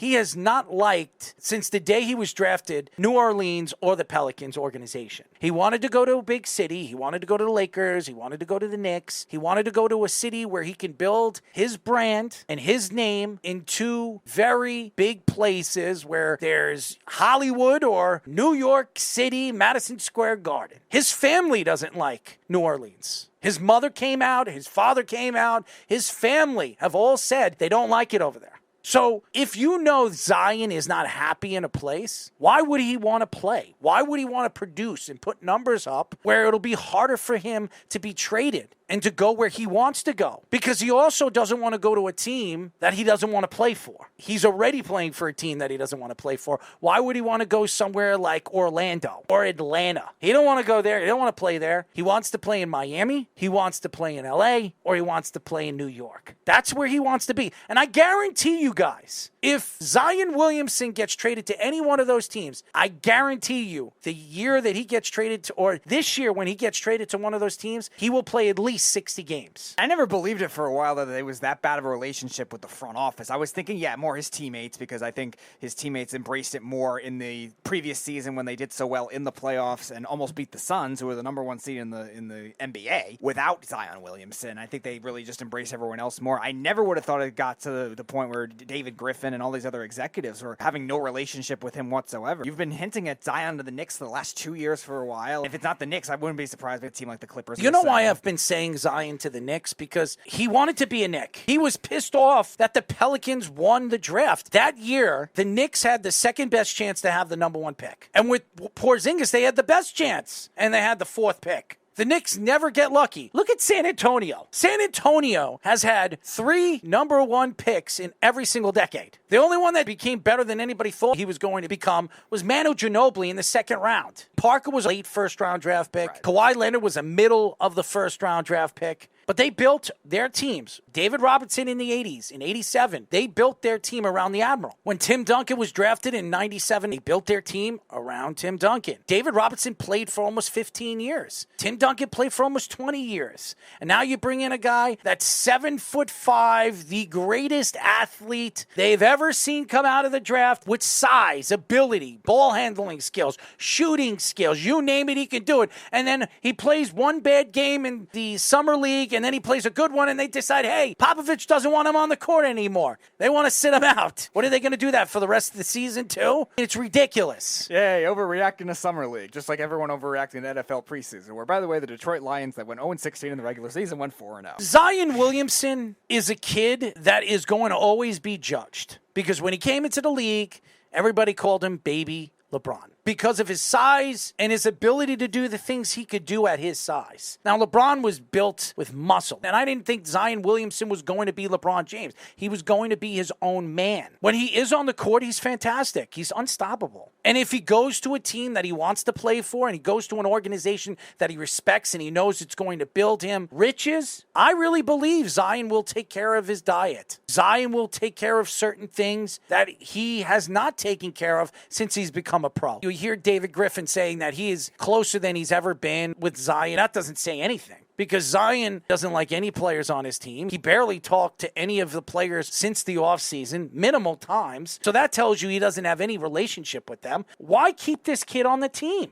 he has not liked, since the day he was drafted, New Orleans or the Pelicans organization. He wanted to go to a big city. He wanted to go to the Lakers. He wanted to go to the Knicks. He wanted to go to a city where he can build his brand and his name in two very big places where there's Hollywood or New York City, Madison Square Garden. His family doesn't like New Orleans. His mother came out, his father came out, his family have all said they don't like it over there. So if you know Zion is not happy in a place, why would he want to play? Why would he want to produce and put numbers up where it'll be harder for him to be traded and to go where he wants to go? Because he also doesn't want to go to a team that he doesn't want to play for. He's already playing for a team that he doesn't want to play for. Why would he want to go somewhere like Orlando or Atlanta? He don't want to go there. He don't want to play there. He wants to play in Miami. He wants to play in LA, or he wants to play in New York. That's where he wants to be. And I guarantee you guys, if Zion Williamson gets traded to any one of those teams, I guarantee you the year that he gets traded to, or this year when he gets traded to one of those teams, he will play at least 60 games. I never believed it for a while that it was that bad of a relationship with the front office. I was thinking, more his teammates, because I think his teammates embraced it more in the previous season when they did so well in the playoffs and almost beat the Suns, who were the number one seed in the NBA, without Zion Williamson. I think they really just embraced everyone else more. I never would have thought it got to the point where David Griffin and all these other executives were having no relationship with him whatsoever. You've been hinting at Zion to the Knicks for the last 2 years for a while. If it's not the Knicks, I wouldn't be surprised if a team like the Clippers. You know why I've been saying Zion to the Knicks? Because he wanted to be a Knick. He was pissed off that the Pelicans won the draft. That year, the Knicks had the second best chance to have the number one pick. And with Porzingis, they had the best chance, and they had the fourth pick. The Knicks never get lucky. Look at San Antonio. San Antonio has had 3 number one picks in every single decade. The only one that became better than anybody thought he was going to become was Manu Ginobili in the second round. Parker was a late first-round draft pick. Right. Kawhi Leonard was a middle of the first-round draft pick. But they built their teams. David Robinson in the 80s, in 87, they built their team around the Admiral. When Tim Duncan was drafted in 97, they built their team around Tim Duncan. David Robinson played for almost 15 years. Tim Duncan played for almost 20 years. And now you bring in a guy that's 7'5", the greatest athlete they've ever seen come out of the draft, with size, ability, ball handling skills, shooting skills, you name it, he can do it. And then he plays one bad game in the summer league, and then he plays a good one, and they decide, hey, Popovich doesn't want him on the court anymore. They want to sit him out. What are they going to do that for the rest of the season, too? It's ridiculous. Yeah, overreacting to Summer League, just like everyone overreacting to NFL preseason, where, by the way, the Detroit Lions that went 0-16 in the regular season went 4-0. Zion Williamson is a kid that is going to always be judged, because when he came into the league, everybody called him Baby LeBron, because of his size and his ability to do the things he could do at his size. Now, LeBron was built with muscle, and I didn't think Zion Williamson was going to be LeBron James. He was going to be his own man. When he is on the court, he's fantastic. He's unstoppable. And if he goes to a team that he wants to play for, and he goes to an organization that he respects and he knows it's going to build him riches, I really believe Zion will take care of his diet. Zion will take care of certain things that he has not taken care of since he's become a pro. You hear David Griffin saying that he is closer than he's ever been with Zion. That doesn't say anything, because Zion doesn't like any players on his team. He barely talked to any of the players since the offseason, minimal times. So that tells you he doesn't have any relationship with them. Why keep this kid on the team?